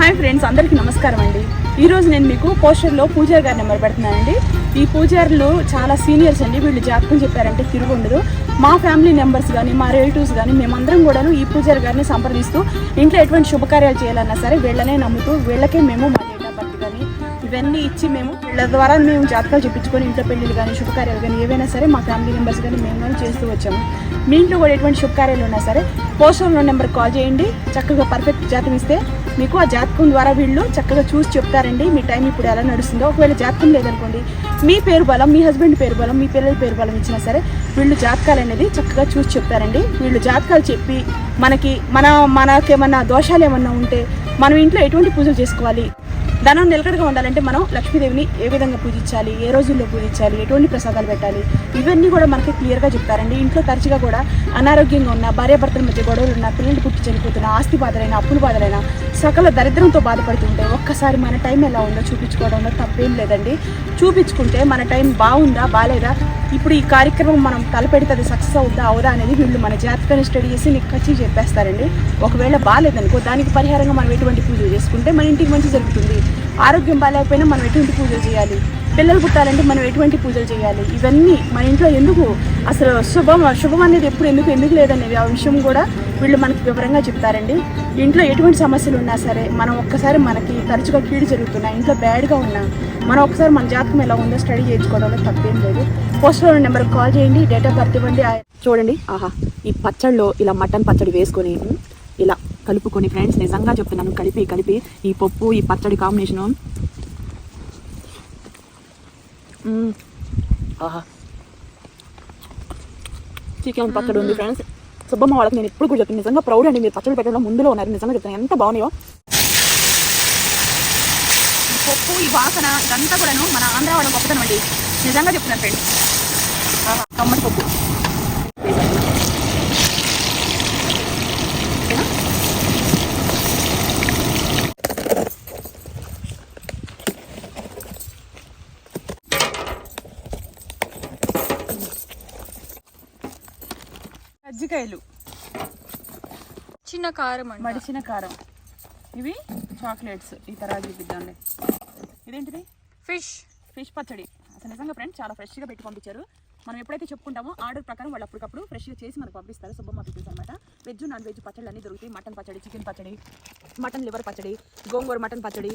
Hi friends, అందరికీ నమస్కారం అండి. ఈరోజు నేను మీకు పోస్టర్లో పూజారి గారి నెంబర్ పెడుతున్నానండి. ఈ పూజారులు చాలా సీనియర్స్ అండి. వీళ్ళు జాతకం చెప్పారంటే తిరుగుండదు. మా ఫ్యామిలీ మెంబర్స్ కానీ మా రిలేటివ్స్ కానీ మేమందరం కూడాను ఈ పూజారి గారిని సంప్రదిస్తూ ఇంట్లో ఎటువంటి శుభకార్యాలు చేయాలన్నా సరే వీళ్ళనే నమ్ముతూ వీళ్ళకే మేము మా డేట్ ఆఫ్ బర్త్ కానీ ఇవన్నీ ఇచ్చి మేము వీళ్ళ ద్వారా మేము జాతకాలు చెప్పించుకొని ఇంట్లో పెళ్ళిళ్ళు కానీ శుభకార్యాలు కానీ ఏవైనా సరే మా ఫ్యామిలీ మెంబర్స్ కానీ మేము కానీ చేస్తూ వచ్చాము. మీ ఇంట్లో కూడా ఎటువంటి శుభకార్యాలు ఉన్నా సరే పోస్టర్లో నెంబర్కి కాల్ చేయండి. చక్కగా పర్ఫెక్ట్ జాతకం ఇస్తే మీకు ఆ జాతకం ద్వారా వీళ్ళు చక్కగా చూసి చెప్తారండి మీ టైం ఇప్పుడు ఎలా నడుస్తుందో. ఒకవేళ జాతకం లేదనుకోండి, మీ పేరు బలం, మీ హస్బెండ్ పేరు బలం, మీ పిల్లల పేరు బలం ఇచ్చినా సరే వీళ్ళు జాతకాలు అనేది చక్కగా చూసి చెప్తారండి. వీళ్ళు జాతకాలు చెప్పి మనకేమన్నా దోషాలు ఏమన్నా ఉంటే మనం ఇంట్లో ఎటువంటి పూజలు చేసుకోవాలి, ధనం నిలకడగా ఉండాలంటే మనం లక్ష్మీదేవిని ఏ విధంగా పూజించాలి, ఏ రోజుల్లో పూజించాలి, ఎటువంటి ప్రసాదాలు పెట్టాలి, ఇవన్నీ కూడా మనకి క్లియర్గా చెప్తారండి. ఇంట్లో తరచుగా కూడా అనారోగ్యంగా ఉన్న, భార్యాభర్తల మధ్య గొడవలు ఉన్న, పిల్లలు పుట్టి చనిపోతున్న, ఆస్తి బాధలైన, అప్పుల బాధలైన, సకల దరిద్రంతో బాధపడుతుంటే ఒక్కసారి మన టైం ఎలా ఉందో చూపించుకోవడంలో తప్పేం లేదండి. చూపించుకుంటే మన టైం బాగుందా బాగాలేదా, ఇప్పుడు ఈ కార్యక్రమం మనం తలపెడితే అది సక్సెస్ అవుద్దా అవదా అనేది వీళ్ళు మన జాతకాన్ని స్టడీ చేసి నీకు ఖచ్చితంగా చెప్పేస్తారండి. ఒకవేళ బాగాలేదనుకో దానికి పరిహారంగా మనం ఎటువంటి పూజలు చేసుకుంటే మన ఇంటికి మంచి జరుగుతుంది. ఆరోగ్యం బాగాలేకపోయినా మనం ఎటువంటి పూజలు చేయాలి, పిల్లలు పుట్టాలంటే మనం ఎటువంటి పూజలు చేయాలి, ఇవన్నీ మన ఇంట్లో ఎందుకు అసలు శుభం అనేది ఎందుకు లేదనేది ఆ విషయం కూడా వీళ్ళు మనకి వివరంగా చెప్తారండి. ఇంట్లో ఎటువంటి సమస్యలు ఉన్నా సరే మనం ఒక్కసారి మనకి తరచుగా కీడు జరుగుతున్నా, ఇంట్లో బ్యాడ్గా ఉన్నా మనం ఒకసారి మన జాతకం ఎలా ఉందో స్టడీ చేయించుకోవడంలో తప్పేం లేదు. పోస్టర్లో నెంబర్కి కాల్ చేయండి, డేట్ ఆఫ్ బర్త్ ఇవ్వండి. చూడండి, ఆహా ఈ పచ్చడిలో ఇలా మటన్ పచ్చడి వేసుకొని ఇలా కలుపుకొని ఫ్రెండ్స్, నిజంగా చెప్తున్నాను, కలిపి ఈ పప్పు ఈ పచ్చడి కాంబినేషను ఆహా చికెన్ పచ్చడి ఉంది ఫ్రెండ్స్. సుబ్బమ్మ వాళ్ళకి నేను ఎప్పుడు కూడా చెప్తాను, నిజంగా ప్రౌడ్ అండి, మీరు పచ్చడి పెట్టడంలో ముందులో ఉన్నారు. నిజంగా చెప్తాను, ఎంత బాగున్నాయో పప్పు, ఈ వాసన ఇదంతా కూడాను మన ఆంధ్ర వాళ్ళ గొప్పతనం అండి. నిజంగా చెప్తున్నాను ఫ్రెండ్స్. కమ్మటి పప్పు కజ్జికాయలు, చిన్న కారం అండి, మడిచిన కారం, ఇవి చాక్లెట్స్. ఈ తరాజు చూపిద్దాండి. ఇదేంటిది? ఫిష్ పచ్చడి. అసలు నిజంగా ఫ్రెండ్స్ చాలా ఫ్రెష్గా పెట్టి పంపించారు. మనం ఎప్పుడైతే చెప్పుకుంటామో ఆర్డర్ ప్రకారం వాళ్ళు అప్పటికప్పుడు ఫ్రెష్గా చేసి మనకు పంపిస్తారు. సుబ్బమ్మ పీపుల్స్ అనమాట. వెజ్ నాన్ వెజ్ పచ్చళ్ళు అన్నీ దొరుకుతాయి. మటన్ పచ్చడి, చికెన్ పచ్చడి, మటన్ లివర్ పచ్చడి, గోంగూర మటన్ పచ్చడి,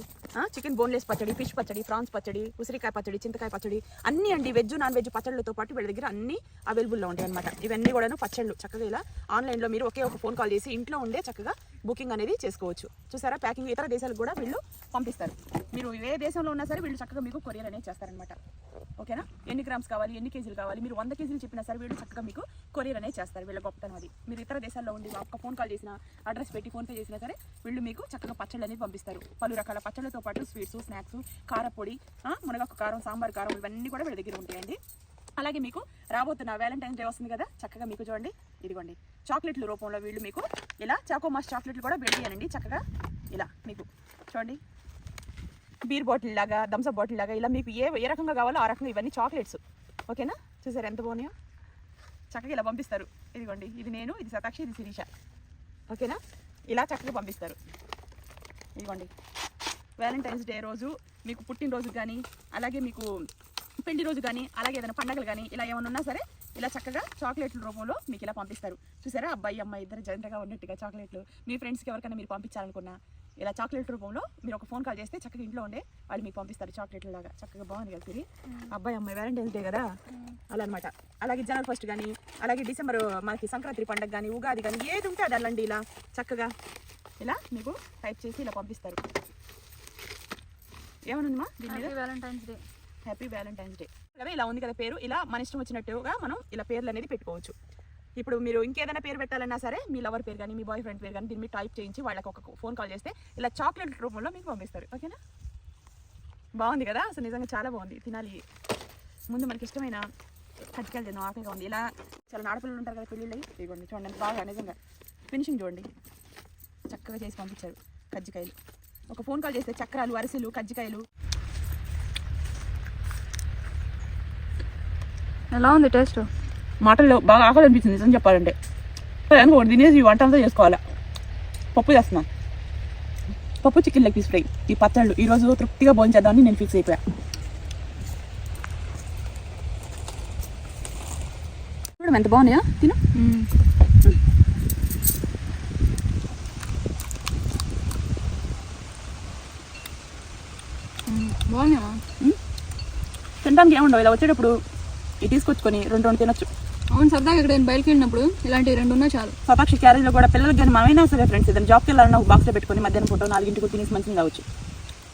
చికెన్ బోన్లెస్ పచ్చడి, ఫిష్ పచ్చడి, ప్రాన్స్ పచ్చడి, ఉసిరికాయ పచ్చడి, చింతకాయ పచ్చడి, అన్నీ అండి. వెజ్ నాన్ వెజ్ పచ్చళ్ళతో పాటు వీళ్ళ దగ్గర అన్నీ అవైలబుల్లో ఉంటాయి అనమాట. ఇవన్నీ కూడాను పచ్చళ్ళు చక్కగా ఇలా ఆన్లైన్లో మీరు ఒకే ఒక ఫోన్ కాల్ చేసి ఇంట్లో ఉండే చక్కగా బుకింగ్ అనేది చేసుకోవచ్చు. చూసారా, ప్యాకింగ్ ఇతర దేశాలకు కూడా వీళ్ళు పంపిస్తారు. మీరు ఏ దేశంలో ఉన్నా సరే వీళ్ళు చక్కగా మీకు కొరియర్ అనేది చేస్తారనమాట. ఓకేనా, ఎన్ని గ్రామ్స్ కావాలి, ఎన్ని కేజీలు కావాలి, మీరు 100 కేజీలు చెప్పినా సరే వీళ్ళు చక్కగా మీకు కొరియర్ అనేది చేస్తారు. వీళ్ళ గొప్పతనం అది. మీరు ఇతర దేశాల్లో ఉండి ఒక్క ఫోన్ కాల్ చేసినా, అడ్రస్ పెట్టి ఫోన్పే చేసినా సరే వీళ్ళు మీకు చక్కగా పచ్చళ్ళు అనేది పంపిస్తారు. పలు రకాల పచ్చళ్ళతో పాటు స్వీట్స్, స్నాక్స్, కారపొడి, మునగాకు కారం, సాంబార్ కారం, ఇవన్నీ కూడా వీళ్ళ దగ్గర ఉంటాయండి. అలాగే మీకు రాబోతున్న వ్యాలంటైన్స్ డే వస్తుంది కదా, చక్కగా మీకు చూడండి, ఇదిగోండి చాక్లెట్ల రూపంలో వీళ్ళు మీకు ఇలా చాకోమాస్ చాక్లెట్లు కూడా పెడతాయండి. చక్కగా ఇలా మీకు చూడండి, బీర్ బాటిల్ లాగా, థమ్స్అప్ బాటిల్ లాగా ఇలా మీకు ఏ రకంగా కావాలో ఆ రకంగా ఇవన్నీ చాక్లెట్స్. ఓకేనా, చూసారు ఎంత బాగున్నాయో, చక్కగా ఇలా పంపిస్తారు. ఇదిగోండి, ఇది నేను, ఇది శతాక్షి, ఇది శిరీష. ఓకేనా, ఇలా చక్కగా పంపిస్తారు. ఇదిగోండి, వ్యాలంటైన్స్ డే రోజు మీకు పుట్టినరోజు కానీ, అలాగే మీకు పెళ్లి రోజు కానీ, అలాగే ఏదైనా పండగలు కానీ ఇలా ఏమైనా ఉన్నా సరే ఇలా చక్కగా చాక్లెట్ల రూపంలో మీకు ఇలా పంపిస్తారు. చూసారా, అబ్బాయి అమ్మాయి ఇద్దరు జంటగా ఉన్నట్టుగా చాక్లెట్లు. మీ ఫ్రెండ్స్కి ఎవరికైనా మీరు పంపించాలనుకున్నా ఇలా చాక్లెట్ రూపంలో మీరు ఒక ఫోన్ కాల్ చేస్తే చక్కగా ఇంట్లో ఉండే వాళ్ళు మీకు పంపిస్తారు చాక్లెట్ల లాగా. చక్కగా బాగుంది కదా ఇది, అబ్బాయి అమ్మాయి వ్యాలంటైన్స్ డే కదా అలా అనమాట. అలాగే జనవరి 1 కానీ, అలాగే డిసెంబర్ మనకి సంక్రాంతి పండుగ కానీ, ఉగాది కానీ, ఏది ఉంటే అది అల్లండి. ఇలా చక్కగా ఇలా మీకు టైప్ చేసి ఇలా పంపిస్తారు. ఏమనుందమ్మా దీని మీద? Valentine's day, happy Valentine's day కదా. ఇలా ఉంది కదా పేరు. ఇలా మన ఇష్టం వచ్చినట్టుగా మనం ఇలా పేర్లు అనేది పెట్టుకోవచ్చు. ఇప్పుడు మీరు ఇంకేదైనా పేరు పెట్టాలన్నా సరే మీ లవర్ పేరు కానీ, మీ బాయ్ ఫ్రెండ్ పేరు కానీ దీన్ని మీరు టైప్ చేయించి వాళ్ళకి ఒక ఫోన్ కాల్ చేస్తే ఇలా చాక్లెట్ రూపంలో మీకు పంపిస్తారు. ఓకేనా, బాగుంది కదా, అసలు నిజంగా చాలా బాగుంది. తినాలి. ముందు మనకి ఇష్టమైన కజ్జికాయలు తిన్నాం, ఆకలిగా ఉంది. ఇలా చాలా ఆడపిల్లలు ఉంటారు కదా పెళ్ళిళ్ళు, ఇవ్వండి చూడండి బాగా నిజంగా ఫినిషింగ్ చూడండి, చక్కగా చేసి పంపించారు కజ్జికాయలు. ఒక ఫోన్ కాల్ చేస్తే చక్రాలు, అరిసెలు, కజ్జికాయలు. ఎలా ఉంది టేస్ట్? మాటల్లో బాగా ఆకలి అనిపించింది నిజం చెప్పాలంటే. అనుకోండి తినేసి వంట అంతా చేసుకోవాలా. పప్పు చేస్తున్నాను. పప్పు, చికెన్ లెగ్ పీస్ ఫ్రై, ఈ పచ్చళ్ళు ఈరోజు తృప్తిగా భోంచేద్దామని నేను ఫిక్స్ అయిపోయా. చూడడం ఎంత బాగున్నాయా, తిను. బాగున్నాయా? తినడానికి ఏముండవు, ఇలా వచ్చేటప్పుడు ఇది తీసుకొచ్చుకొని రెండు తినొచ్చు. అవును, సరదాగా ఇక్కడ బయలుకి వెళ్ళినప్పుడు ఇలాంటి 2 ఉన్నా చాలు. పపాక్షి క్యారేజ్లో కూడా పిల్లలకి కానీ మనమైనా సరే ఫ్రెండ్స్ ఏదైనా జాబ్కి వెళ్ళాలన్నా ఒక బాక్స్లో పెట్టుకొని మధ్యాహ్నం పూట 4ంటికి తినేసి మంచిగా కావచ్చు.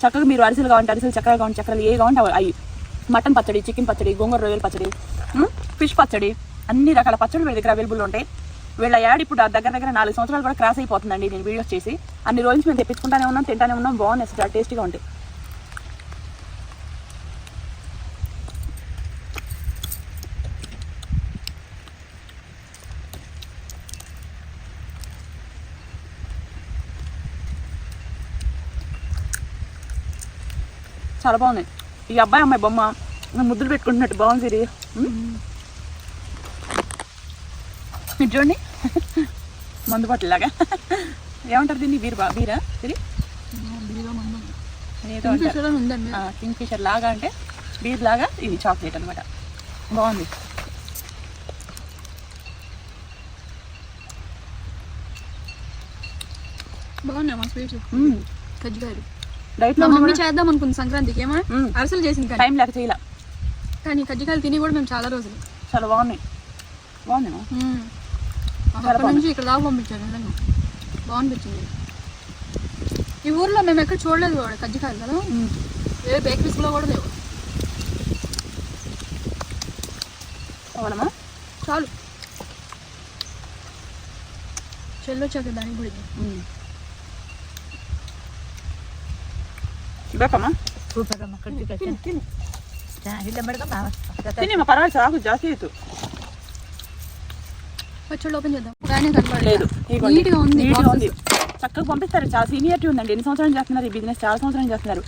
చక్కగా మీరు అరిసెలు కావాలంటే అరిసెలు, చక్కగా కావాలంటే చక్కలు, ఏ కావాలంటే అవి. మటన్ పచ్చడి, చికెన్ పచ్చడి, గోంగూర రొయ్యల పచ్చడి, ఫిష్ పచ్చడి, అన్ని రకాల పచ్చడి వీళ్ళ దగ్గర అవైలబుల్ ఉంటాయి. వీళ్ళ యాడ్ ఇప్పుడు దగ్గర 4 సంవత్సరాలు కూడా క్రాస్ అయిపోతుందండి. నేను వీడియోస్ చేసి అన్ని రోజులు మేము తెప్పించుకుంటానే ఉన్నాం, తింటానే ఉన్నాం. బాగున్నాయి, చాలా టేస్టీగా ఉంటాయి. చాలా బాగున్నాయి. ఈ అబ్బాయి అమ్మాయి బొమ్మ ముద్దులు పెట్టుకుంటున్నట్టు బాగుంది ఇది. మీరు చూడండి, మందు పట్టలాగా ఏమంటారు దీన్ని, బీరా ఇది ఏదో కింగ్ ఫిషర్ లాగా, అంటే బీర్ లాగా ఇది చాక్లెట్ అనమాట. బాగుంది. బాగున్నాయి మా స్వీట్స్. కజ్జికాయలు డైట్ లో మమ్మీ చేద్దాం అనుకుంది సంక్రాంతికి, ఏమో అరసలు చేసింది టైం లేక చేయాల, కానీ కజ్జికాయలు తిని కూడా మేము చాలా రోజులు. చాలా బాగున్నాయి. అక్కడి నుంచి ఇక్కడ దాకా పంపించారు, నిజంగా బాగునిపించింది. ఈ ఊర్లో మేము ఎక్కడ చూడలేదు కూడా కజ్జికాయలు కదా, ఏ బేకరీస్లో కూడా లేవు. అవునమ్మా, చాలు చెల్లి వచ్చాక దానికి కూడా సూపర్ అమ్మా. పర్వాలేదు, సాగు జాస్తి అవుతూ పచ్చళ్ళు ఓపెన్ చేద్దాం. కానీ కనపడలేదు, నీట్గా ఉంది. చక్కగా పంపిస్తారు. చాలా సీనియర్టీ ఉందండి. ఎన్ని సంవత్సరాలు చేస్తున్నారు ఈ బిజినెస్? చాలా సంవత్సరాలు చేస్తున్నారు.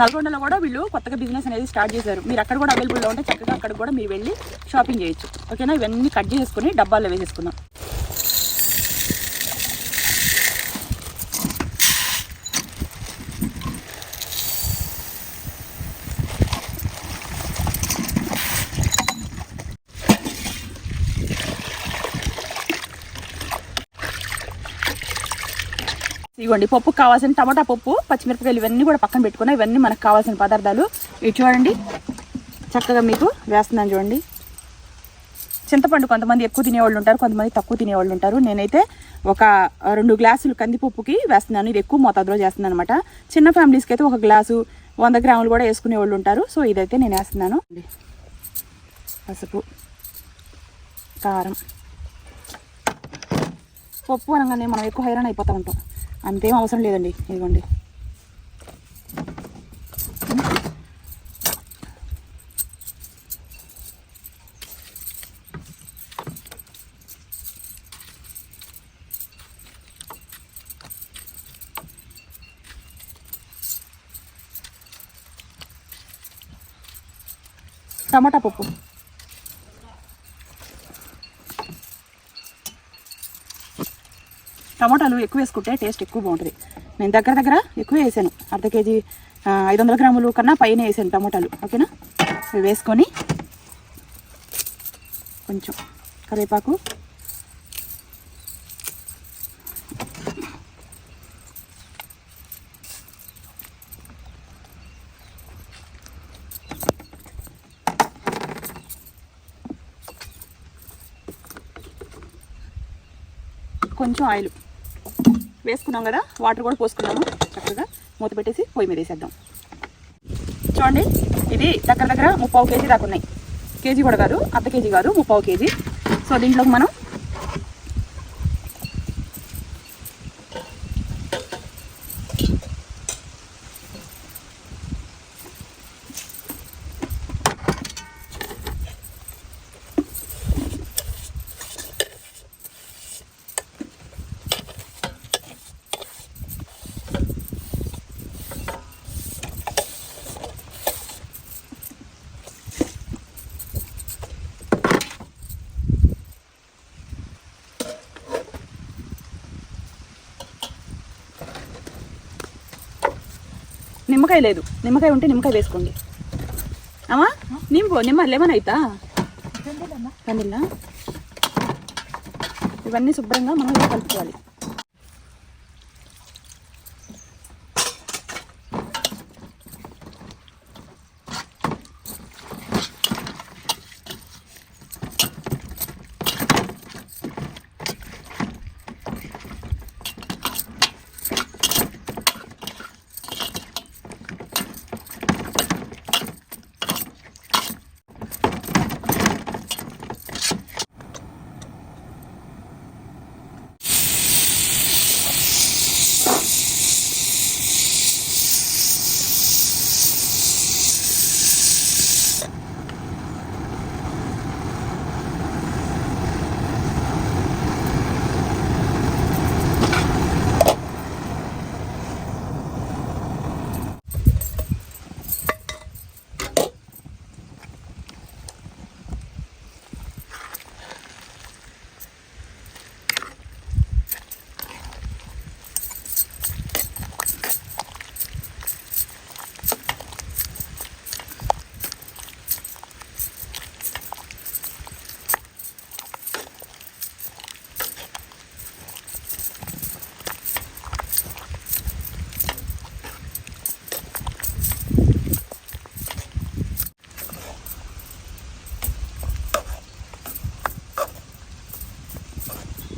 నల్గొండలో కూడా వీళ్ళు కొత్తగా బిజినెస్ అనేది స్టార్ట్ చేశారు. మీరు అక్కడ కూడా అవైలబుల్లో ఉంటే చక్కగా అక్కడ కూడా మీరు వెళ్ళి షాపింగ్ చేయొచ్చు. ఓకేనా? ఇవన్నీ కట్ చేసుకుని డబ్బాల్లో వేసేసుకుందాం. ఇవ్వండి, పప్పుకు కావాల్సిన టమాటా పప్పు, పచ్చిమిరపకాయలు ఇవన్నీ కూడా పక్కన పెట్టుకున్నాయి. ఇవన్నీ మనకు కావాల్సిన పదార్థాలు. ఇవి చూడండి, చక్కగా మీకు వేస్తున్నాను చూడండి. చింతపండు కొంతమంది ఎక్కువ తినేవాళ్ళు ఉంటారు, కొంతమంది తక్కువ తినేవాళ్ళు ఉంటారు. నేనైతే ఒక 2 గ్లాసులు కందిపప్పుకి వేస్తున్నాను. ఇది ఎక్కువ మోతాదులో చేస్తున్నాను అనమాట. చిన్న ఫ్యామిలీస్కి అయితే 1 గ్లాసు 100 గ్రాములు కూడా వేసుకునే వాళ్ళు ఉంటారు. సో ఇదైతే నేను వేస్తున్నాను. పసుపు, కారం. పప్పు అనగానే మనం ఎక్కువ హైరాన్ అయిపోతూ ఉంటాం, అంతేం అవసరం లేదండి. ఇదిగోండి, టమాటా పప్పు. టమాటాలు ఎక్కువ వేసుకుంటే టేస్ట్ ఎక్కువ బాగుంటుంది. నేను దగ్గర ఎక్కువ వేసాను. అర్ధ కేజీ 500 గ్రాములు కన్నా పైన వేసాను టమాటాలు. ఓకేనా? ఇవి వేసుకొని కొంచెం కరివేపాకు, కొంచెం ఆయిల్ వేసుకున్నాం కదా, వాటర్ కూడా పోసుకున్నాము. చక్కగా మూత పెట్టేసి పొయ్యి మీద వేసేద్దాం. చూడండి, ఇది దగ్గర 30 కేజీ దాకా ఉన్నాయి. కేజీ కూడా కాదు, అర్ధ కేజీ కాదు, 30 కేజీ. సో దీంట్లోకి మనం నిమ్మకాయ లేదు, నిమ్మకాయ ఉంటే నిమ్మకాయ వేసుకోండి. అమ్మా లెమన్ అవుతా కందిల్లా. ఇవన్నీ శుభ్రంగా మనం కలుపుకోవాలి.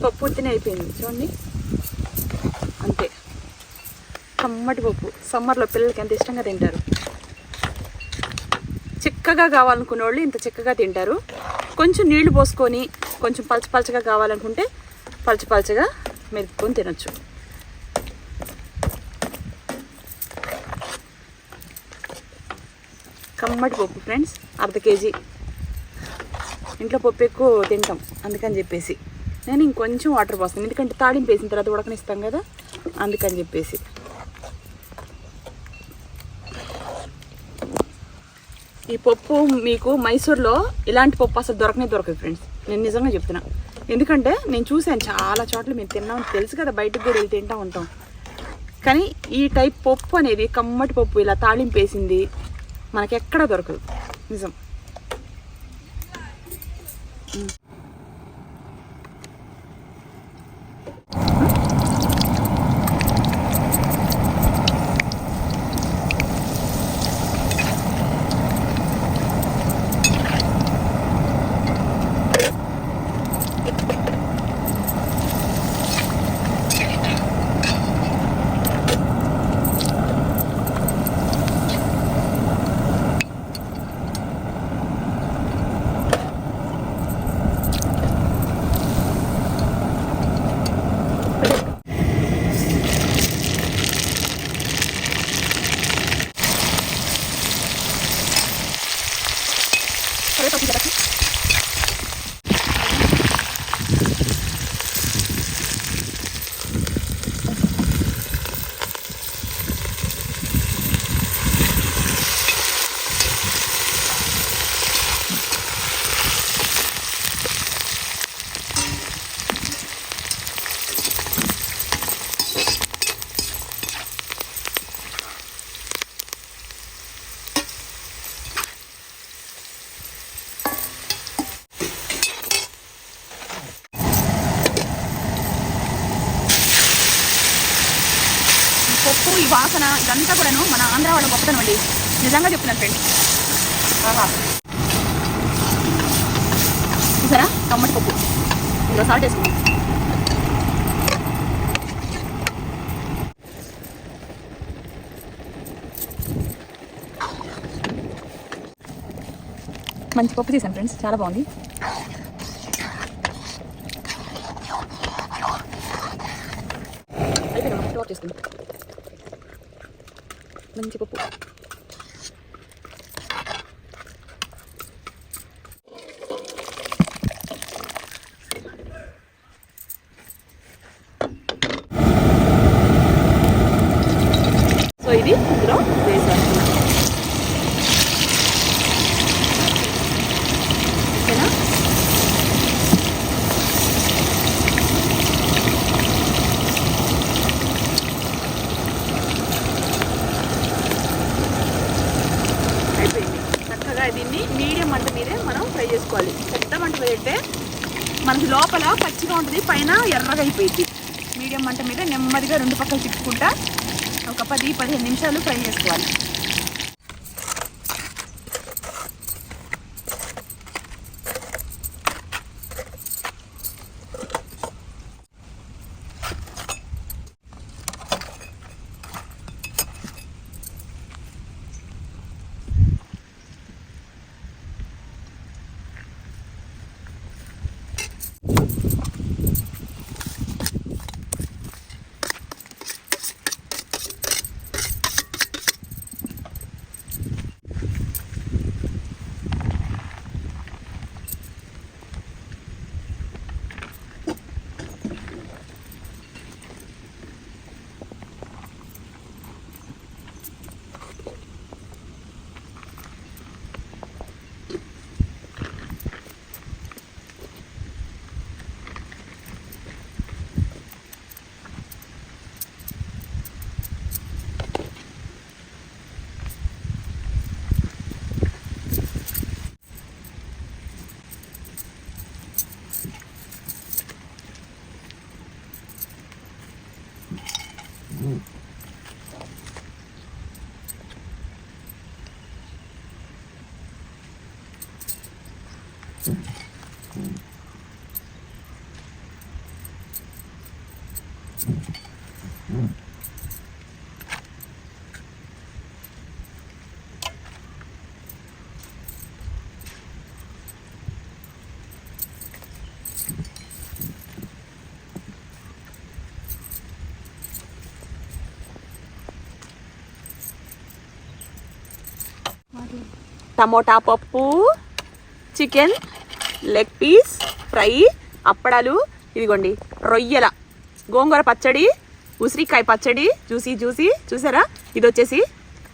పప్పు ఉత్తినే అయిపోయింది చూడండి, అంతే. కమ్మటి పప్పు సమ్మర్లో పిల్లలకి ఎంత ఇష్టంగా తింటారు. చిక్కగా కావాలనుకునే వాళ్ళు ఇంత చిక్కగా తింటారు. కొంచెం నీళ్లు పోసుకొని కొంచెం పలచగా కావాలనుకుంటే పలచగా మెరుపుకొని తినొచ్చు. కమ్మటి పప్పు ఫ్రెండ్స్, అర్ధ కేజీ. ఇంట్లో పప్పు ఎక్కువ తింటాం అందుకని చెప్పేసి నేను ఇంకొంచెం వాటర్ పోస్తాను, ఎందుకంటే తాళింపు వేసిన తర్వాత ఉడకనిస్తాం కదా, అందుకని చెప్పేసి. ఈ పప్పు మీకు మైసూర్లో ఇలాంటి పప్పు అసలు దొరకదు ఫ్రెండ్స్, నేను నిజంగా చెప్తున్నా. ఎందుకంటే నేను చూశాను చాలా చోట్ల మేము తిన్నాం, తెలుసు కదా, బయటకు కూడా వెళ్ళి తింటూ ఉంటాం. కానీ ఈ టైప్ పప్పు అనేది కమ్మటి పప్పు ఇలా తాళింపు వేసింది మనకి ఎక్కడా దొరకదు నిజం. పప్పు ఈ వాసన ఇదంతా కూడాను మన ఆంధ్ర వాళ్ళ గొప్పతనం అండి, నిజంగా చెప్తున్నాను ఫ్రెండ్స్. చూసారా కమ్మటి పప్పు, ఇంకా సాల్ట్ వేసుకున్నాం. మంచి పప్పు చేశాను ఫ్రెండ్స్, చాలా బాగుంది. అయిపోయింది, టాప్ చేసుకుందాం. మంచి పప్పు. సో ఇది ఇందులో వేసాను. ఓకేనా? దీన్ని మీడియం మంట మీదే మనం ఫ్రై చేసుకోవాలి. పెద్ద మంట మీద పెడితే మనకి లోపల పచ్చిగా ఉంటుంది, పైన ఎర్రగా అయిపోయింది. మీడియం మంట మీద నెమ్మదిగా 2 పక్కలు తిప్పుకుంటా ఒక 10-15 నిమిషాలు ఫ్రై చేసుకోవాలి. టమోటా పప్పు, చికెన్ లెగ్ పీస్ ఫ్రై, అప్పడాలు, ఇదిగోండి రొయ్యల గోంగూర పచ్చడి, ఉసిరికాయ పచ్చడి, జ్యూసీ చూసారా. ఇది వచ్చేసి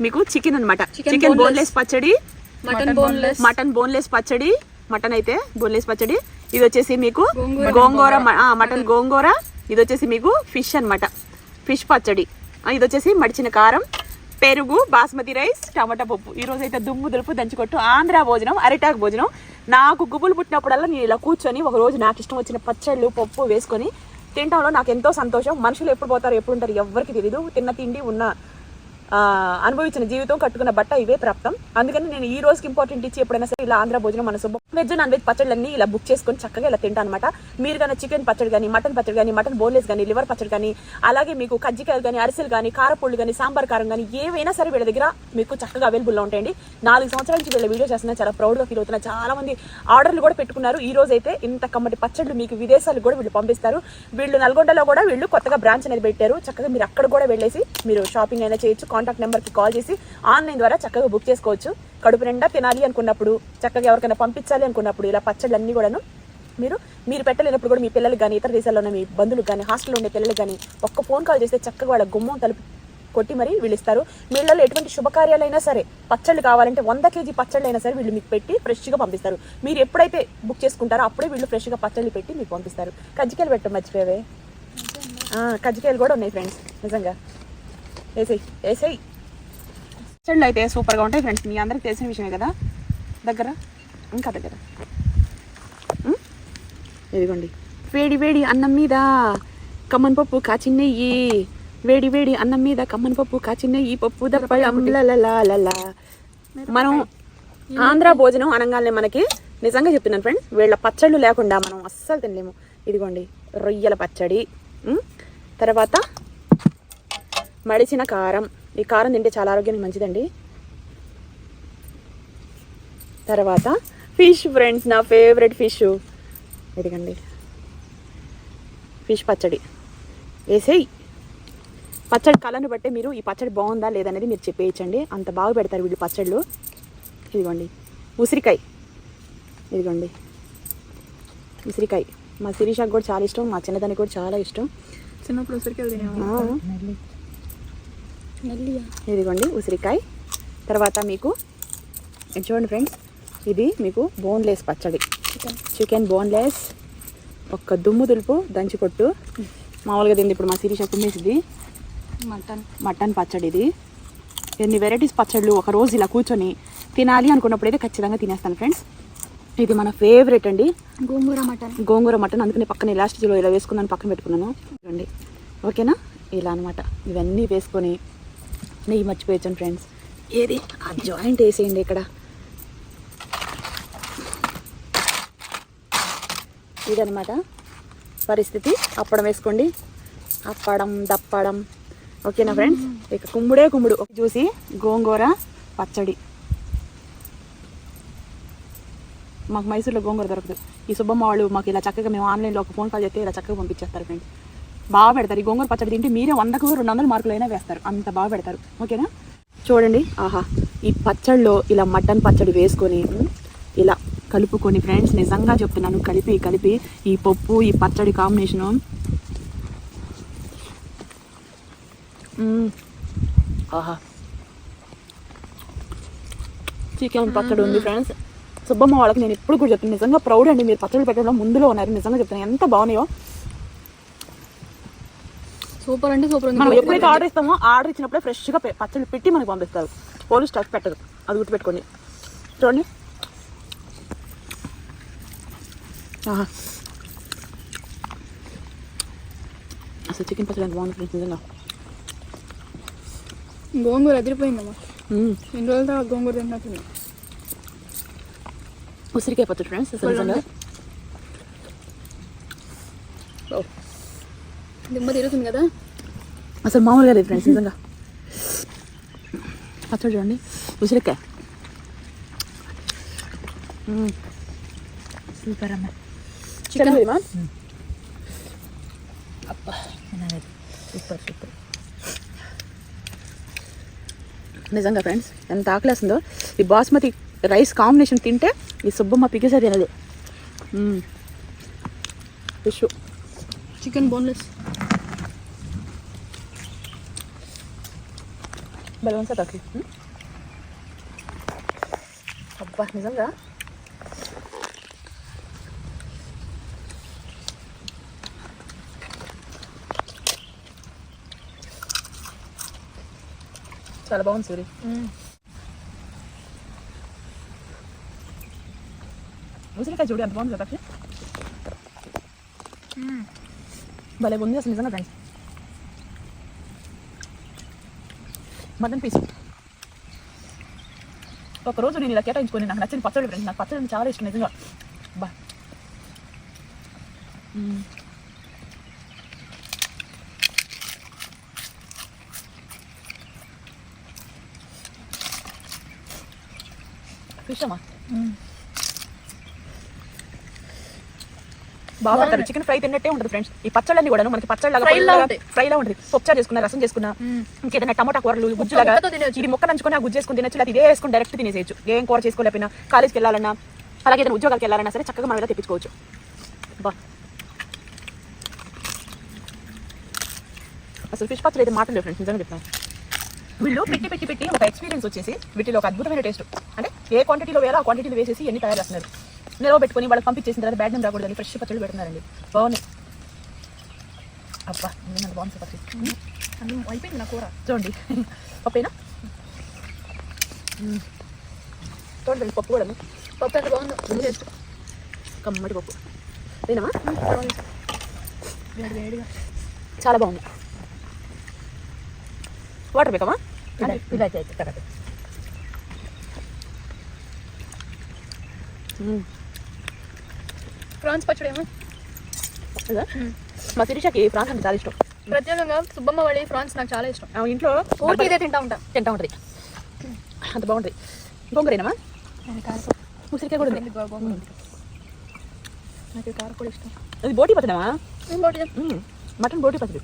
మీకు చికెన్ అనమాట. చికెన్ బోన్లెస్ పచ్చడి, మటన్ బోన్లెస్ పచ్చడి, మటన్ అయితే బోన్లెస్ పచ్చడి. ఇది వచ్చేసి మీకు గోంగూర, మటన్ గోంగూర. ఇది వచ్చేసి మీకు ఫిష్ అనమాట, ఫిష్ పచ్చడి. ఇది వచ్చేసి మడిచిన కారం, పెరుగు, బాస్మతి రైస్, టమాటా పప్పు. ఈ రోజు అయితే దుమ్ము దులుపు దంచుకొట్టు ఆంధ్ర భోజనం, అరిటాకు భోజనం. నాకు గుబులు పుట్టినప్పుడల్లా నేను ఇలా కూర్చొని ఒక రోజు నాకు ఇష్టం వచ్చిన పచ్చళ్ళు పప్పు వేసుకొని తినడంలో నాకు ఎంతో సంతోషం. మనుషులు ఎప్పుడు పోతారు ఎప్పుడు ఉంటారు ఎవరికి తెలియదు. తిన్న తిండి ఉన్న అనుభవించిన జీవితం కట్టుకున్న బట్ట ఇవే ప్రాప్తం. అందుకని నేను ఈ రోజుకి ఇంపార్టెంట్ ఇచ్చి ఎప్పుడైనా సరే ఇలా ఆంధ్ర భోజనం మన శుభ్రం వెజ్ నాన్ వెజ్ పచ్చళ్ళన్నీ ఇలా బుక్ చేసుకొని చక్కగా ఇలా తింటాను అనమాట. మీరు కానీ చికెన్ పచ్చడి కానీ, మటన్ పచ్చడి కానీ, మటన్ బోన్లెస్ కానీ, లివర్ పచ్చడి కానీ, అలాగే మీకు కజ్జికాయలు కానీ, అరిసెలు కానీ, కారపొళ్ళు కానీ, సాంబార్ కారం కానీ ఏవైనా సరే వీళ్ళ దగ్గర మీకు చక్కగా అవైలబుల్లో ఉంటాయండి. 4 సంవత్సరాల నుంచి వీళ్ళ వీడియో చేస్తున్నా, చాలా ప్రౌడ్గా ఫీల్ అవుతున్నా. చాలా మంది ఆర్డర్లు కూడా పెట్టుకున్నారు. ఈ రోజు అయితే ఇంత కమ్మటి పచ్చళ్ళు మీకు విదేశాలకు కూడా వీళ్ళు పంపిస్తారు. వీళ్ళు నల్గొండలో కూడా వీళ్ళు కొత్తగా బ్రాంచ్ అనేది పెట్టారు. చక్కగా మీరు అక్కడ కూడా వెళ్ళేసి మీరు షాపింగ్ అయినా చేయొచ్చు. కాంటాక్ట్ నెంబర్కి కాల్ చేసి ఆన్లైన్ ద్వారా చక్కగా బుక్ చేసుకోవచ్చు. కడుపు నిండా తినాలి అనుకున్నప్పుడు, చక్కగా ఎవరికైనా పంపించాలి అనుకున్నప్పుడు ఇలా పచ్చళ్ళన్నీ కూడాను మీరు పెట్టలేనప్పుడు కూడా మీ పిల్లలకు కానీ, ఇతర దేశాల్లో ఉన్న మీ బంధువులకు కానీ, హాస్టల్లో ఉండే పిల్లలకు కానీ ఒక్క ఫోన్ కాల్ చేస్తే చక్కగా వాళ్ళ గుమ్మం తలుపు కొట్టి మరీ వీళ్ళు ఇస్తారు. మీ ఇళ్ళలో ఎటువంటి శుభకార్యాలైనా సరే పచ్చళ్ళు కావాలంటే 100 kg పచ్చళ్ళు అయినా సరే వీళ్ళు మీకు పెట్టి ఫ్రెష్గా పంపిస్తారు. మీరు ఎప్పుడైతే బుక్ చేసుకుంటారో అప్పుడే వీళ్ళు ఫ్రెష్గా పచ్చళ్ళు పెట్టి మీకు పంపిస్తారు. కజ్జికాయలు పెట్టడం మర్చిపోయావే, కజ్జికాయలు కూడా ఉన్నాయి ఫ్రెండ్స్. నిజంగా వేసేయి పచ్చళ్ళు అయితే సూపర్గా ఉంటాయి ఫ్రెండ్స్. మీ అందరికి తెలిసిన విషయమే కదా. దగ్గర ఇంకా దగ్గర ఇదిగోండి, వేడి వేడి అన్నం మీద కమ్మన్ పప్పు కాచిన నెయ్యి, వేడి వేడి అన్నం మీద కమ్మన్ పప్పు కాచిన నెయ్యి, పప్పు దప్పలం లలలా. మనం ఆంధ్ర భోజనం అనగానే మనకి నిజంగా చెప్తున్నాను ఫ్రెండ్స్, వీళ్ళ పచ్చళ్ళు లేకుండా మనం అస్సలు తినలేము. ఇదిగోండి రొయ్యల పచ్చడి, తర్వాత మడిచిన కారం. ఈ కారం తింటే చాలా ఆరోగ్యానికి మంచిదండి. తర్వాత ఫిష్ ఫ్రెండ్స్, నా ఫేవరెట్ ఫిష్. ఇదిగండి ఫిష్ పచ్చడి వేసేయి. పచ్చడి కలర్ని బట్టే మీరు ఈ పచ్చడి బాగుందా లేదనేది మీరు చెప్పేయచ్చండి, అంత బాగా పెడతారు వీళ్ళు పచ్చళ్ళు. ఇదిగోండి ఉసిరికాయ, ఇదిగోండి ఉసిరికాయ. మా శిరీషాకు కూడా చాలా ఇష్టం, మా చిన్నదానికి కూడా చాలా ఇష్టం. చిన్నప్పుడు ఉసిరికాయలు తినేవా? ఇదిగోండి ఉసిరికాయ. తర్వాత మీకు చూడండి ఫ్రెండ్స్, ఇది మీకు బోన్లెస్ పచ్చడి, చికెన్ బోన్లెస్. ఒక్క దుమ్ము దులుపు దంచి కొట్టు. మామూలుగా తింది ఇప్పుడు మా శిరీష కుమ్మేసింది మటన్ పచ్చడి. ఇది ఎన్ని వెరైటీస్ పచ్చళ్ళు ఒక రోజు ఇలా కూర్చొని తినాలి అనుకున్నప్పుడు అయితే ఖచ్చితంగా తినేస్తాను ఫ్రెండ్స్. ఇది మన ఫేవరెట్ అండి, గోంగూర మటన్. అందుకని పక్కన ఎలాస్టిక్లో ఇలా వేసుకున్నాను, పక్కన పెట్టుకున్నాను చూడండి. ఓకేనా, ఇలా అనమాట. ఇవన్నీ వేసుకొని నెయ్యి మర్చిపోయొచ్చాను ఫ్రెండ్స్. ఏది ఆ జాయింట్ వేసేయండి ఇక్కడ. ఇదనమాట పరిస్థితి. అప్పడం వేసుకోండి, అప్పడం దప్పడం. ఓకేనా ఫ్రెండ్స్, ఇక కుమ్ముడు చూసి గోంగూర పచ్చడి. మాకు మైసూర్లో గోంగూర దొరకదు. ఈ సుబ్బమ్మ వాళ్ళు మాకు ఇలా చక్కగా, మేము ఆన్లైన్లో ఒక ఫోన్ కాల్ చేస్తే ఇలా చక్కగా పంపించేస్తారు ఫ్రెండ్స్. బాగా పెడతారు. ఈ గోంగూర పచ్చడి తింటే మీరే 100కు 200 మార్కులు అయినా వేస్తారు, అంత బాగా పెడతారు. ఓకేనా, చూడండి. ఆహా, ఈ పచ్చడిలో ఇలా మటన్ పచ్చడి వేసుకొని ఇలా కలుపుకొని ఫ్రెండ్స్, నిజంగా చెప్తున్నాను, కలిపి ఈ పప్పు ఈ పచ్చడి కాంబినేషను ఆహా. చికెన్ పచ్చడి ఉంది ఫ్రెండ్స్. సుబ్బమ్మ వాళ్ళకి నేను ఎప్పుడు కూడా చెప్తాను, నిజంగా ప్రౌడ్ అండి, మీరు పచ్చడి పెట్టడంలో ముందులో ఉన్నారు. నిజంగా చెప్తాను, ఎంత బాగున్నాయో. సూపర్ అంటే సూపర్. మనం ఎప్పుడైతే ఆర్డర్ ఇస్తామో ఆర్డర్ ఇచ్చినప్పుడే ఫ్రెష్గా పచ్చడి పెట్టి మనకు పంపిస్తారు. పోలీస్ స్టాక్ పెట్టదు, అది గుర్తుపెట్టుకోండి. చూడండి, అసలు చికెన్ పచ్చడి ఎంత బాగుంది ఫ్రెండ్స్. నిజంగా గోంగూర ఎదిరిపోయిందమ్మా. ఎన్ని రోజుల తర్వాత గోంగూర తిన్నట్టుంది. ఉసిరికాయ పచ్చడి ఫ్రెండ్స్ అసలు నిజంగా దిమ్మ తిరుగుతుంది కదా, అసలు మామూలుగా లేదు ఫ్రెండ్స్. నిజంగా పచ్చడి చూడండి, ఉసిరికాయ సూపర్ అమ్మ. చికెన్ అబ్బా సూపర్. నిజంగా ఫ్రెండ్స్ ఎంత ఆకలేస్తుందో. ఈ బాస్మతి రైస్ కాంబినేషన్ తింటే ఈ సుబ్బమ్మ పిగిసే తినదు. ఫిష్, చికెన్ బోన్లెస్ బలవంత తక్కువ. అబ్బా నిజంగా చాలా బాగుంది సూరి. ఉసిరికాయ చూడు ఎంత బాగుంది కదా, భలే ఉంది అసలు నిజంగా ఫ్రెండ్స్. మటన్ పీస్ ఒకరోజు నేను ఇలా కేటాయించుకొని నాకు నచ్చిన పచ్చడి ఫ్రెండ్స్. నాకు పచ్చడి చాలా ఇష్టం నిజంగా. బా ఫిష్ అమ్మా బాగా పడతారు. చికెన్ ఫ్రై తిన్నట్టే ఉంటుంది ఫ్రెండ్స్. ఈ పచ్చళ్ళన్నీ కూడా మనకి పచ్చళ్ళగా ఫ్రైలా ఉంటుంది. పప్పుచారు చేసుకున్నా, రసం చేసుకున్నా, ఇంకేదైనా టమాటా కూరలు గుజ్జులాగా ఇది ముక్క నంచుకొని ఆ గుజ్జు చేసుకుని తినచ్చు. అది ఇదే వేసుకుని డైరెక్ట్ తినేసేయచ్చు. ఏం కూర చేసుకోలేకపోయినా, కాలేజ్కి వెళ్ళాలన్నా, అలాగే ఏదైనా ఉద్యోగాలకు వెళ్ళాలన్నా సరే చక్కగా మనం ఇలా తెప్పించుకోవచ్చు. బా అసలు ఫిష్ పచ్చడి అయితే మాటలు ఫ్రెండ్స్. నిజంగా చెప్తాను, వీళ్ళు పెట్టి ఒక ఎక్స్పీరియన్స్ వచ్చేసి వీటిలో ఒక అద్భుతమైన టేస్ట్. అంటే ఏ క్వాంటిటీలో వేయాలో ఆ క్వాంటిటీలో వేసేసి ఎన్ని తయారు చేస్తున్నారు. నిలవ పెట్టుకొని వాళ్ళకి పంపించేసిన తర్వాత బ్యాడ్ నేమ్ రాకూడదని ఫ్రెష్ పచ్చళ్ళు పెడుతున్నారండి. బాగున్నాయి. అబ్బా నేను బాగుంది పచ్చి అయిపోయింది నా కూర. చూడండి పప్పేనా, చూడండి పప్పు కూడా పప్పు ఎంత బాగుందో, టేస్ట్ కమ్మటి పప్పు. తినమా, వేడిగా చాలా బాగుంది. వాటర్ బేకమా, ప్రాన్స్ పచ్చడి ఏమో. మా శిరీషకి ఫ్రాన్స్ అంటే చాలా ఇష్టం. ప్రత్యేకంగా సుబ్బమ్మ వాళ్ళ ఫ్రాన్స్ నాకు చాలా ఇష్టం. ఇంట్లో ఊరికి ఇదే తింటా ఉంటుంది. అంత బాగుంటుంది. గోంగూరేనమ్మా, ఉసిరికాయ కూడా ఉంది. నాకు కారపొడి ఇష్టం. అది బోటి పచ్చడమా, బోటి మటన్ బోటి పచ్చడి.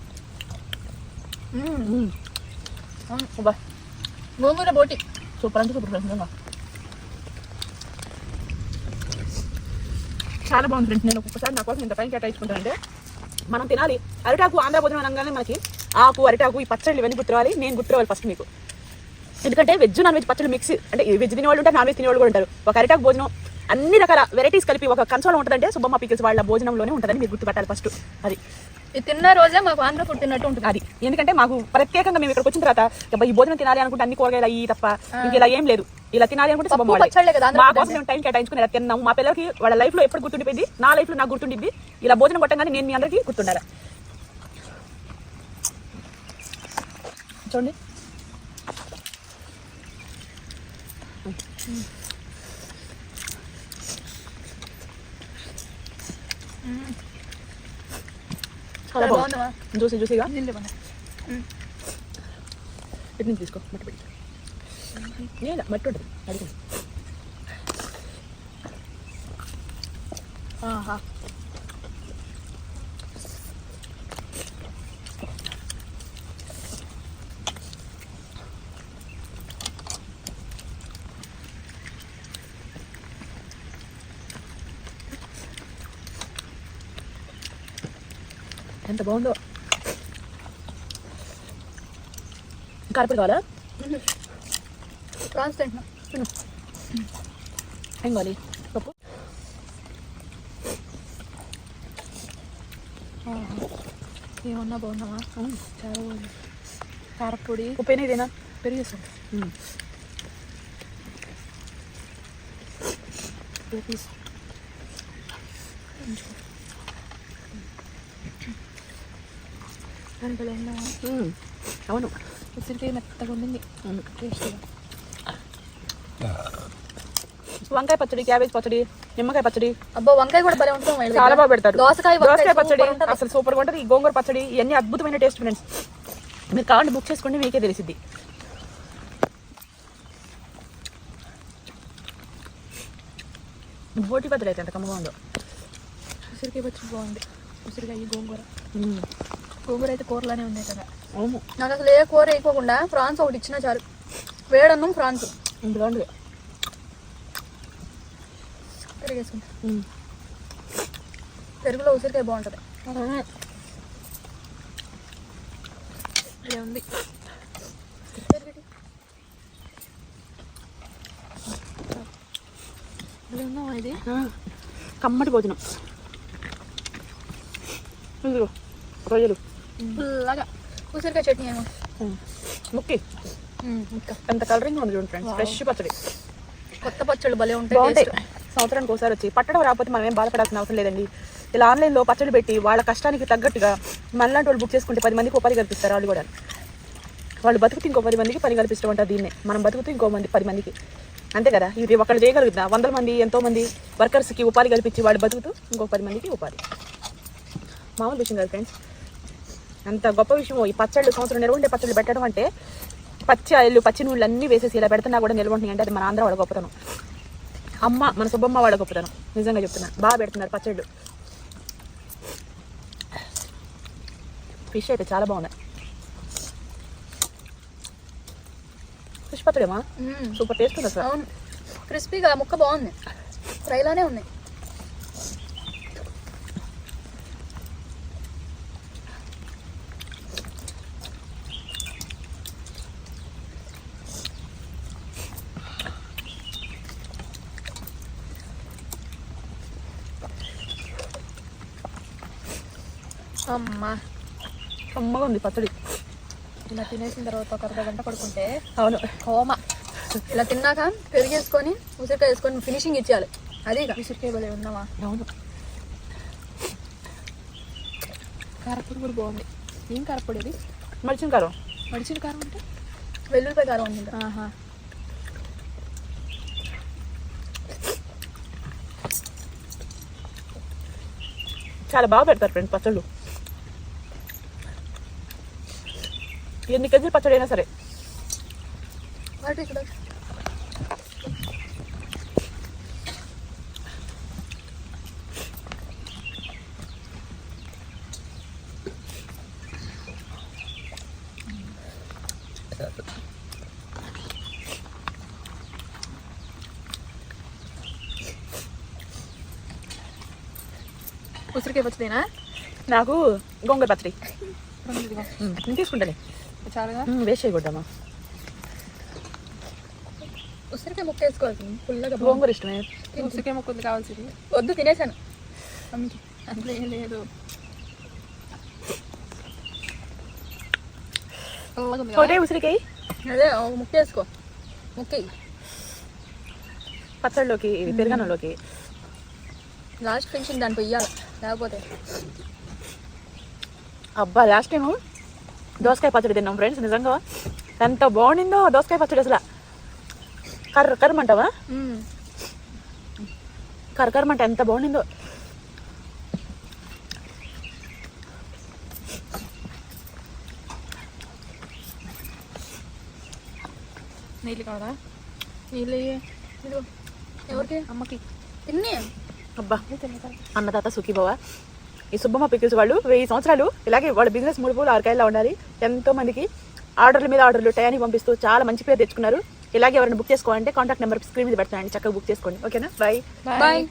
గోంగూర బోటి సూపర్ అంటే సూపర్ ఫ్రెండ్స్. చాలా బాగుంది ఫ్రెండ్స్. నేను ఒక్కొక్కసారి నా కోసం ఇంత టైం కేటాయించుకుంటానంటే మనం తినాలి. అరిటాకు ఆంధ్ర భోజనం అనగానే మనకి ఆకు అరిటాకు ఈ పచ్చళ్ళు ఇవన్నీ గుర్తురావాలి. నేను గుర్తురావాలి ఫస్ట్ మీకు. ఎందుకంటే వెజ్ నాన్ వెజ్ పచ్చళ్ళు మిక్స్, అంటే వెజ్ తినేవాళ్ళు ఉంటారు, నాన్ వెజ్ తినేవాళ్ళు కూడా ఉంటారు. ఒక అరిటాకు భోజనం అన్ని రకాల వెరైటీస్ కలిపి ఒక కన్సోల్ ఉంటుందంటే సుబ్బమ్మ పికిల్స్ వాళ్ళ భోజనంలోనే ఉంటుందని మీరు గుర్తుపట్టాలి ఫస్ట్. అది ఇది తిన్న రోజే మాకు ఆంధ్ర ఫుడ్ తిన్నట్టు ఉంటుంది. అది ఎందుకంటే మాకు ప్రత్యేకంగా మేము ఇక్కడికి వచ్చిన తర్వాత ఈ భోజనం తినాలి అనుకుంటే అన్ని కూరగాయలు అయ్యి తప్ప ఇంక ఇలా ఏం లేదు. ఇలా తినాలి అనుకుంటే మా కోసం మేము టైం కేటాయించుకుని ఇలా తిన్నాము. మా పిల్లలకి వాళ్ళ లైఫ్ లో ఎప్పుడు గుర్తుండిపోయింది, నా లైఫ్ లో నాకు గుర్తుండిద్ది. ఇలా భోజనం కొట్టంగానే నేను మీ అందరికీ గుర్తుండాలి. చూడండి చాలా బాగుంది. జ్యూసీగా ఎటు నుంచి తీసుకో మట్టి పెట్టి మట్టి ఉంటుంది అడిగి. ఎంత బాగుందో. కారపొడి కావాలా? ప్రాన్స్ తింటున్నా. ఏం కావాలి? పప్పు ఏమన్నా బాగున్నావా? చాలా బాగుంది. కారపొడి ఉప్పైనా ఇదేనా? పెరిగేసాను. అవును, ఉసిరికాయ మెత్తగా ఉండింది. టేస్ట్గా. వంకాయ పచ్చడి, క్యాబేజ్ పచ్చడి, నిమ్మకాయ పచ్చడి. అబ్బా వంకాయ కూడా భలే ఉంటుంది. చాలా బాగా పెడతారు. దోసకాయ పచ్చడి అసలు సూపర్ గా ఉంటుంది. ఈ గోంగూర పచ్చడి ఇవన్నీ అద్భుతమైన టేస్ట్ ఫ్రెండ్స్. మీరు కావాలంటే బుక్ చేసుకోండి, మీకే తెలిసిద్ది. బోటి పచ్చడి అయితే ఎంత కమ్మగా ఉందో. ఉసిరికాయ పచ్చడి బాగుంది. ఉసిరికాయ గోంగూర గోంగూర అయితే కూరలానే ఉన్నాయి కదా. అవును, నాకు అసలు ఏ కూర వేయకోకుండా ప్రాన్స్ ఒకటి ఇచ్చినా చాలు. వేడన్నం ప్రాన్స్ బాగుంది. పెరిగేసుకుంటా. పెరుగులో ఉసిరికాయ బాగుంటుంది. ఉంది ఇది కమ్మటి భోజనం. రొయ్యలు ఫుల్లాగా ఉసిరికాయ చట్నీ ఏమో ముక్కి ఎంత కలరింగ్ ఉంది చూడండి ఫ్రెండ్స్. ఫ్రెష్ పచ్చడి, కొత్త పచ్చళ్ళు భలే ఉంటాయి. సంవత్సరానికి ఒకసారి వచ్చి పట్టడం రాకపోతే మనం ఏం బాధపడాల్సిన అవసరం లేదండి. ఇలా ఆన్లైన్లో పచ్చడి పెట్టి వాళ్ళ కష్టానికి తగ్గట్టుగా మనలాంటి వాళ్ళు బుక్ చేసుకుంటే 10 మందికి ఉపాధి కల్పిస్తారు. వాళ్ళు కూడా వాళ్ళు బతుకుతూ ఇంకో 10 మందికి పని కల్పిస్తూ ఉంటారు. దీన్నే మనం బతుకుతూ ఇంకో 10 మందికి, అంతే కదా. ఇది ఒకళ్ళు చేయగలుగుతా 100 మంది ఎంతో మంది వర్కర్స్కి ఉపాధి కల్పించి వాళ్ళు బతుకుతూ ఇంకో 10 మందికి ఉపాధి. మామూలు విషయం కాదు ఫ్రెండ్స్, అంత గొప్ప విషయం. ఈ పచ్చళ్ళు సంవత్సరం నిల్వ ఉండే పచ్చళ్ళు పెట్టడం అంటే పచ్చి ఆయిల్ పచ్చి నూళ్ళు అన్నీ వేసేసి ఇలా పెడుతున్నా కూడా నిల్వ ఉంటున్నాయి అంటే అది మన ఆంధ్ర వాళ్ళ గొప్పతనం. అమ్మ మన సుబ్బమ్మ వాళ్ళ గొప్పతనం. నిజంగా చెప్తున్నా, బాగా పెడుతున్నారు పచ్చళ్ళు. ఫిష్ అయితే చాలా బాగున్నాయి. ఫిష్ పచ్చడేమా సూపర్ టేస్ట్ ఉంది అసలు. అవును, క్రిస్పీగా ముక్క బాగుంది. ఫ్రైలానే ఉంది. అమ్మా కమ్మగా ఉంది పచ్చడి. ఇలా తినేసిన తర్వాత ఒక అర్ధగంట పడుకుంటే అవును హోమ. ఇలా తిన్నాక పెరిగేసుకొని ఉసిరికాయ వేసుకొని ఫినిషింగ్ ఇచ్చేయాలి. అది ఉసిరికాయ భలే ఉన్నావా. అవును, కారపొడి కూడా బాగుంది. ఏం కారపొడి అది? మడిచిన కారం. మడిచిన కారం అంటే వెల్లుల్లిపాయ కారం ఉంది. చాలా బాగా పెడతారు ఫ్రెండ్స్ పచ్చళ్ళు. ఎన్ని కేజీలు పచ్చడి అయినా సరే. ఉసిరికాయ పచ్చడినా? నాకు గోంగూర పచ్చడి నేను తీసుకుంటాను. చాలా వేస్ట్ చేయకూడదమ్మా. ఉసిరికాయ ముక్క వేసుకోవాలి. ఫుల్గా గోంగూర ఇష్టమే. ఉసిరికాయ ముక్క ఉంది కావాల్సింది. వద్దు, తినేసాను. అందులో ఏం లేదు. పుల్లగా ఉంది ఒకటే ఉసిరికాయ అదే ముక్కేసుకో ముక్కి పచ్చడిలోకి ఇది పెరుగన్నంలోకి లాస్ట్ ఫినిషింగ్ దాన్ని పొయ్యాలి లేకపోతే అబ్బా లాస్ట్ టైం దోసకాయ పచ్చడి తిన్నాం ఫ్రెండ్స్. నిజంగా ఎంత బాగుండిందో దోసకాయ పచ్చడి అసలు. కర్రమంటావా? కర్రమంట ఎంత బాగుండిందో. నీళ్ళు కాదా? నీళ్ళు ఎవరికి? అమ్మకి. తిన్నీ అబ్బా అన్నదాత సుఖీభవ. ఈ సుబ్బమ్మ పికిల్స్ వాళ్ళు 1000 సంవత్సరాలు ఇలాగే వాళ్ళ బిజినెస్ 3 పూలు 6 కాయల్లో ఉండాలి. ఎంతో మందికి ఆర్డర్ల మీద ఆర్డర్లు టయానికి పంపిస్తూ చాలా మంచి పేరు తెచ్చుకున్నారు. ఇలాగే ఎవరైనా బుక్ చేసుకోవాలంటే కాంటాక్ట్ నెంబర్ స్క్రీన్ మీద పెడతానండి, చక్కగా బుక్ చేసుకోండి. ఓకేనా? బాయ్.